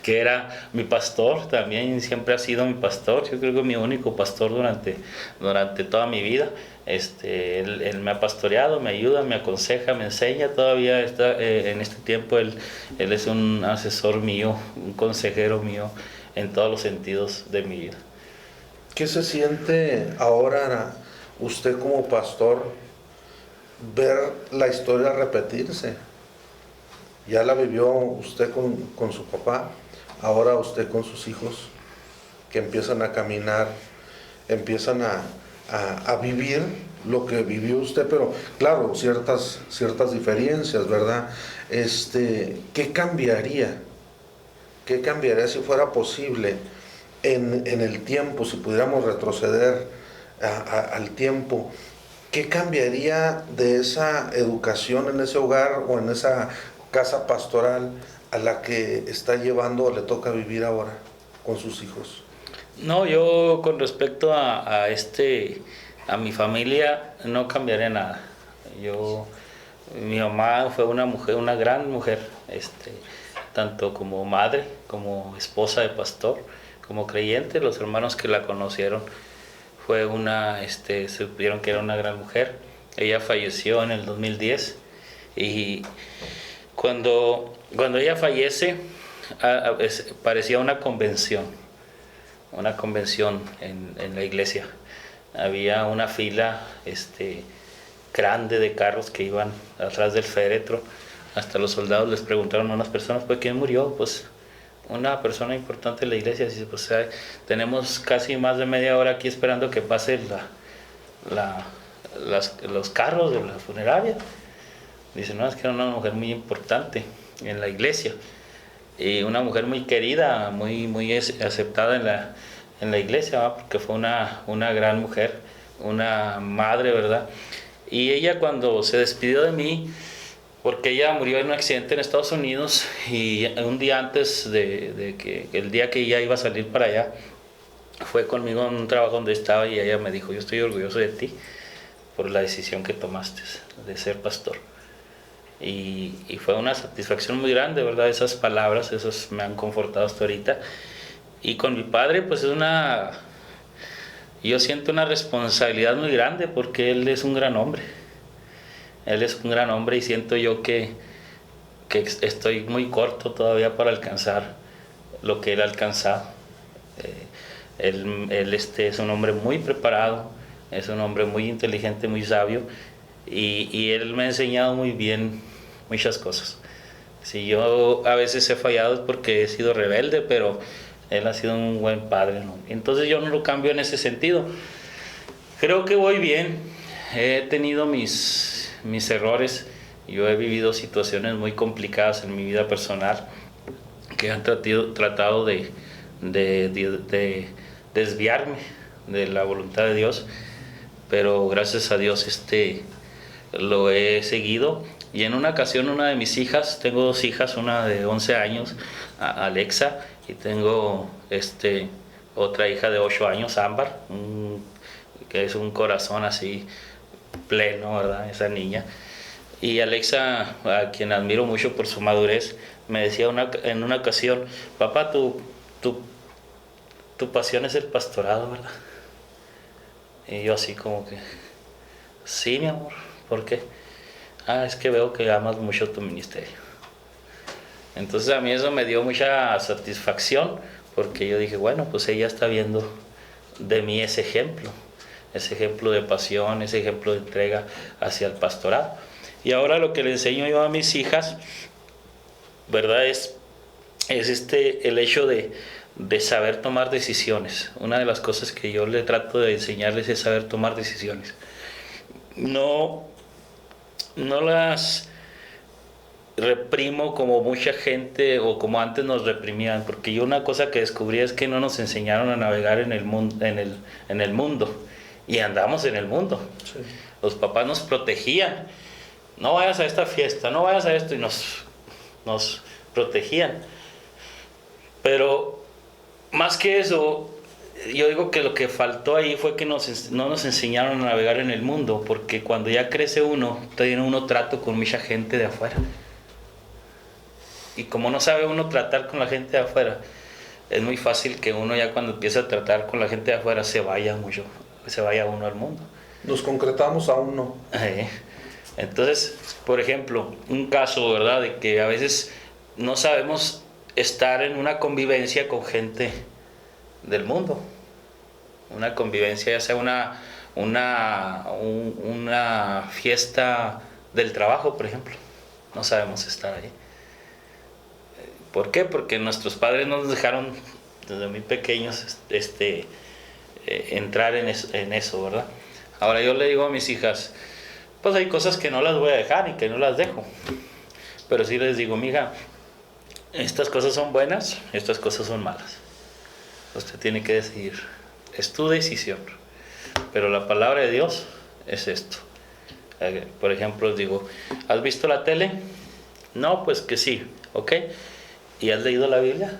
que era mi pastor, también siempre ha sido mi pastor, yo creo que mi único pastor durante toda mi vida. Él me ha pastoreado, me ayuda, me aconseja, me enseña, todavía está, en este tiempo él es un asesor mío, un consejero mío en todos los sentidos de mi vida. ¿Qué se siente ahora usted como pastor ver la historia repetirse? Ya la vivió usted con su papá, ahora usted con sus hijos, que empiezan a caminar, empiezan a vivir lo que vivió usted, pero claro, ciertas diferencias, ¿verdad? ¿Qué cambiaría? ¿Qué cambiaría si fuera posible en el tiempo, si pudiéramos retroceder al tiempo? ¿Qué cambiaría de esa educación en ese hogar o en esa casa pastoral a la que está llevando o le toca vivir ahora con sus hijos? No, yo con respecto a mi familia no cambiaré nada. Mi mamá fue una mujer, una gran mujer, tanto como madre, como esposa de pastor, como creyente. Los hermanos que la conocieron supieron que era una gran mujer. Ella falleció en el 2010 y cuando ella fallece, parecía una convención en la iglesia. Había una fila grande de carros que iban atrás del féretro. Hasta los soldados les preguntaron a unas personas, pues, ¿quién murió? Pues una persona importante de la iglesia. Dice, pues tenemos casi más de media hora aquí esperando que pase los carros de la funeraria. Dice, no, es que era una mujer muy importante en la iglesia. Y una mujer muy querida, muy aceptada en la iglesia, ¿verdad? Porque fue una gran mujer, una madre, ¿verdad? Y ella cuando se despidió de mí, porque ella murió en un accidente en Estados Unidos, y un día antes el día que ella iba a salir para allá, fue conmigo en un trabajo donde estaba y ella me dijo, yo estoy orgulloso de ti por la decisión que tomaste de ser pastor. Y fue una satisfacción muy grande, ¿verdad? Esas palabras, esos me han confortado hasta ahorita. Y con mi padre, pues yo siento una responsabilidad muy grande porque él es un gran hombre. Él es un gran hombre y siento yo que estoy muy corto todavía para alcanzar lo que él ha alcanzado. Él es un hombre muy preparado, es un hombre muy inteligente, muy sabio, y él me ha enseñado muy bien muchas cosas. Si yo a veces he fallado es porque he sido rebelde, pero él ha sido un buen padre, ¿no? Entonces yo no lo cambio en ese sentido. Creo que voy bien, he tenido mis errores, yo he vivido situaciones muy complicadas en mi vida personal que han tratado de desviarme de la voluntad de Dios, pero gracias a Dios lo he seguido. Y en una ocasión una de mis hijas, tengo dos hijas, una de 11 años, Alexa, y tengo otra hija de 8 años, Ámbar, que es un corazón así pleno, ¿verdad? Esa niña. Y Alexa, a quien admiro mucho por su madurez, me decía en una ocasión, papá, tu pasión es el pastorado, ¿verdad? Y yo así como que, sí, mi amor, ¿por qué? Es que veo que amas mucho tu ministerio. Entonces a mí eso me dio mucha satisfacción, porque yo dije, bueno, pues ella está viendo de mí ese ejemplo de pasión, ese ejemplo de entrega hacia el pastorado. Y ahora lo que le enseño yo a mis hijas, ¿verdad? Es el hecho de saber tomar decisiones. Una de las cosas que yo le trato de enseñarles es saber tomar decisiones. No las reprimo como mucha gente o como antes nos reprimían, porque yo una cosa que descubrí es que no nos enseñaron a navegar en el mundo, y andamos en el mundo. Sí. Los papás nos protegían, no vayas a esta fiesta, no vayas a esto, y nos protegían. Pero más que eso, yo digo que lo que faltó ahí fue que no nos enseñaron a navegar en el mundo, porque cuando ya crece uno, tiene uno trato con mucha gente de afuera. Y como no sabe uno tratar con la gente de afuera, es muy fácil que uno ya cuando empieza a tratar con la gente de afuera se vaya uno al mundo. Nos concretamos a uno. Entonces, por ejemplo, un caso, ¿verdad?, de que a veces no sabemos estar en una convivencia con gente del mundo. Una convivencia, ya sea una fiesta del trabajo, por ejemplo. No sabemos estar ahí. ¿Por qué? Porque nuestros padres nos dejaron desde muy pequeños entrar en eso, ¿verdad? Ahora yo le digo a mis hijas, pues hay cosas que no las voy a dejar y que no las dejo. Pero sí les digo, mija, estas cosas son buenas, estas cosas son malas. Usted tiene que decidir. Es tu decisión. Pero la palabra de Dios es esto. Por ejemplo, les digo, ¿has visto la tele? No, pues que sí, ¿ok? ¿Y has leído la Biblia?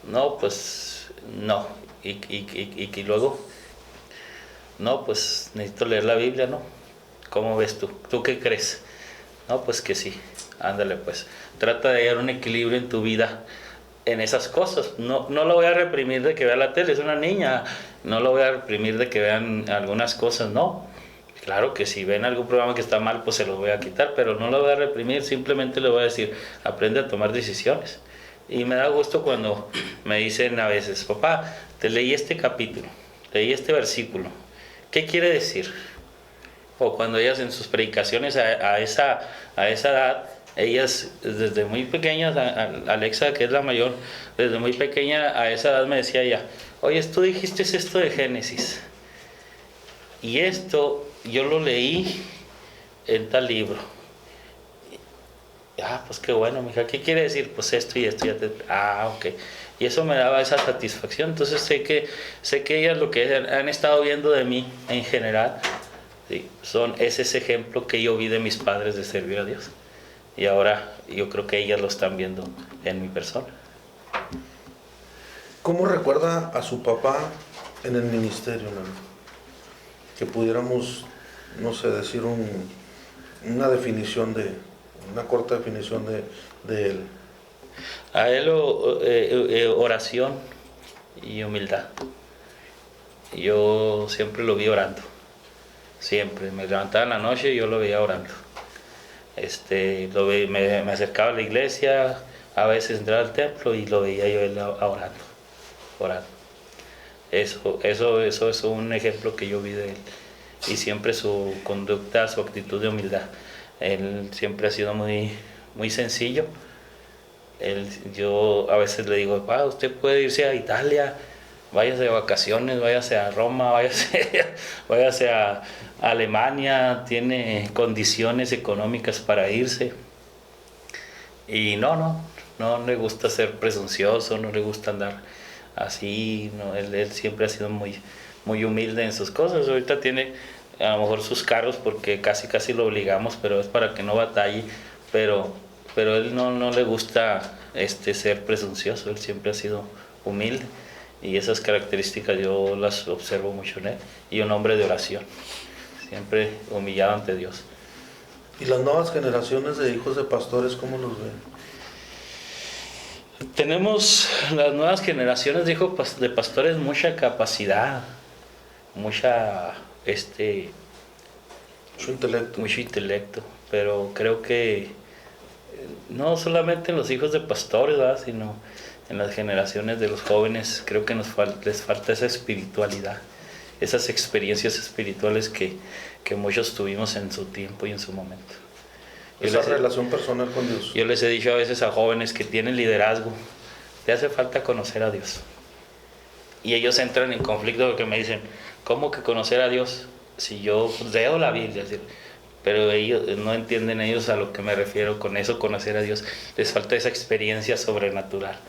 No, pues no. ¿Y luego? No, pues necesito leer la Biblia, ¿no? ¿Cómo ves tú? ¿Tú qué crees? No, pues que sí. Ándale, pues. Trata de hallar un equilibrio en tu vida en esas cosas. No lo voy a reprimir de que vea la tele, es una niña. No lo voy a reprimir de que vean algunas cosas, no. Claro que si ven algún programa que está mal, pues se los voy a quitar, pero no lo voy a reprimir, simplemente le voy a decir, aprende a tomar decisiones. Y me da gusto cuando me dicen a veces, papá, te leí este capítulo, leí este versículo, ¿qué quiere decir? O cuando ellas en sus predicaciones a esa edad, ellas desde muy pequeñas, Alexa, que es la mayor, desde muy pequeña a esa edad me decía ella, oye, tú dijiste esto de Génesis, y esto yo lo leí en tal libro. Pues qué bueno, mija, ¿qué quiere decir? Pues esto y esto, ok. Y eso me daba esa satisfacción. Entonces sé que ellas lo que han estado viendo de mí en general, ¿sí?, es ese ejemplo que yo vi de mis padres de servir a Dios. Y ahora yo creo que ellas lo están viendo en mi persona. ¿Cómo recuerda a su papá en el ministerio, hermano? Que pudiéramos, no sé, decir una definición una corta definición de él. A él oración y humildad. Yo siempre lo vi orando. Siempre. Me levantaba en la noche y yo lo veía orando. Me acercaba a la iglesia, a veces entraba al templo y lo veía yo él orando. Eso es un ejemplo que yo vi de él. Y siempre su conducta, su actitud de humildad. Él siempre ha sido muy, muy sencillo. Yo a veces le digo, usted puede irse a Italia, váyase de vacaciones, váyase a Roma, váyase a Alemania, tiene condiciones económicas para irse. Y no le gusta ser presuncioso, no le gusta andar así, no, él siempre ha sido muy, muy humilde en sus cosas. Ahorita tiene a lo mejor sus carros porque casi lo obligamos, pero es para que no batalle, pero él no le gusta ser presuncioso, él siempre ha sido humilde y esas características yo las observo mucho en él. Y un hombre de oración, siempre humillado ante Dios. ¿Y las nuevas generaciones de hijos de pastores, cómo los ven? Tenemos las nuevas generaciones de hijos de pastores mucha capacidad, mucho intelecto, pero creo que no solamente en los hijos de pastores, ¿verdad?, sino en las generaciones de los jóvenes, creo que les falta esa espiritualidad, esas experiencias espirituales que muchos tuvimos en su tiempo y en su momento. Esa relación personal con Dios. Yo les he dicho a veces a jóvenes que tienen liderazgo, te hace falta conocer a Dios. Y ellos entran en conflicto porque me dicen, ¿cómo que conocer a Dios? Si yo leo la Biblia, pero ellos no entienden ellos a lo que me refiero con eso, conocer a Dios. Les falta esa experiencia sobrenatural.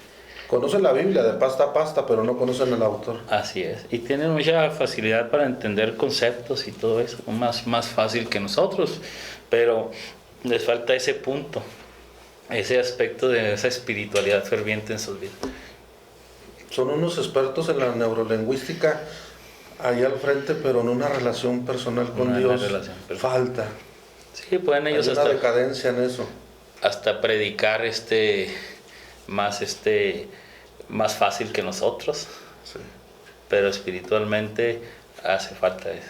Conocen la Biblia de pasta a pasta, pero no conocen al autor. Así es. Y tienen mucha facilidad para entender conceptos y todo eso, más fácil que nosotros, pero les falta ese punto, ese aspecto de esa espiritualidad ferviente en sus vidas. Son unos expertos en la neurolingüística ahí al frente, pero en una relación personal con Dios falta. Sí, pueden ellos hay una decadencia en eso. Hasta predicar más fácil que nosotros. Sí. Pero espiritualmente hace falta eso.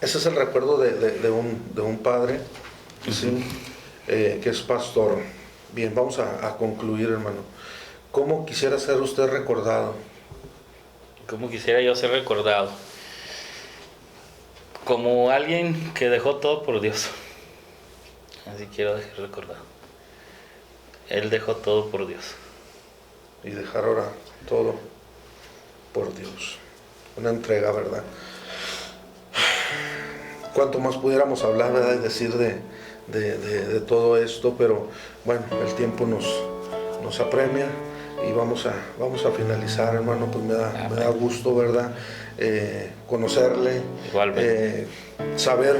Ese es el recuerdo de un padre, ¿sí? Que es pastor. Bien, vamos a concluir, hermano. ¿Cómo quisiera ser usted recordado? ¿Cómo quisiera yo ser recordado? Como alguien que dejó todo por Dios. Así quiero ser recordado. Él dejó todo por Dios. Y dejar ahora todo por Dios. Una entrega, ¿verdad? Cuánto más pudiéramos hablar, ¿verdad? Y decir de todo esto, pero bueno, el tiempo nos apremia y vamos a finalizar, hermano. Pues me da gusto, ¿verdad? Conocerle, saber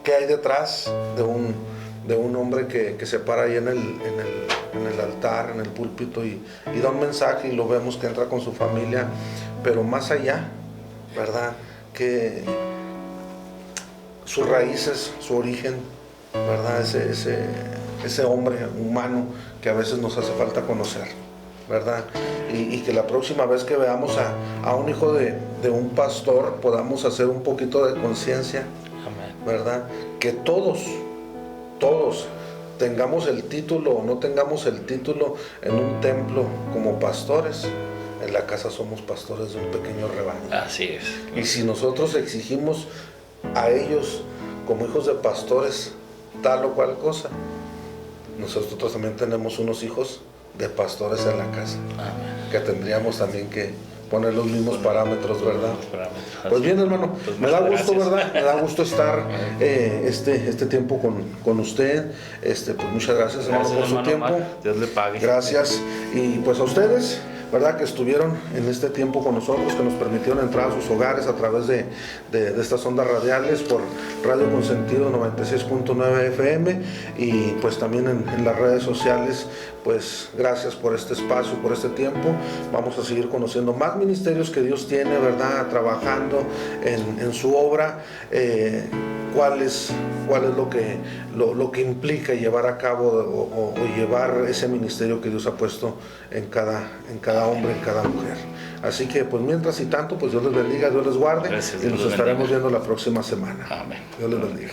qué hay detrás de un hombre que se para ahí en el altar, en el púlpito y da un mensaje, y lo vemos que entra con su familia, pero más allá, ¿verdad? Que sus raíces, su origen, ¿verdad? Ese hombre humano que a veces nos hace falta conocer, ¿verdad? Y que la próxima vez que veamos a un hijo de un pastor podamos hacer un poquito de conciencia, ¿verdad? Que todos tengamos el título o no tengamos el título en un templo como pastores, en la casa somos pastores de un pequeño rebaño. Así es. Y si nosotros exigimos a ellos como hijos de pastores tal o cual cosa, nosotros también tenemos unos hijos de pastores en la casa. Amén. Que tendríamos también que poner los mismos parámetros, ¿verdad? Pues bien, hermano, pues me da gusto, gracias. ¿Verdad? Me da gusto estar este tiempo con usted. Pues muchas gracias, hermano, por su tiempo. Dios le pague. Gracias. Y pues a ustedes, ¿verdad? Que estuvieron en este tiempo con nosotros, que nos permitieron entrar a sus hogares a través de estas ondas radiales por Radio Consentido 96.9 FM y pues también en las redes sociales. Pues gracias por este espacio, por este tiempo. Vamos a seguir conociendo más ministerios que Dios tiene, ¿verdad? Trabajando en su obra. Cuál es lo que implica llevar a cabo o llevar ese ministerio que Dios ha puesto en cada hombre, en cada mujer. Así que pues mientras y tanto, pues Dios les bendiga, Dios les guarde. Gracias, y nos estaremos viendo la próxima semana. Amén. Dios les bendiga.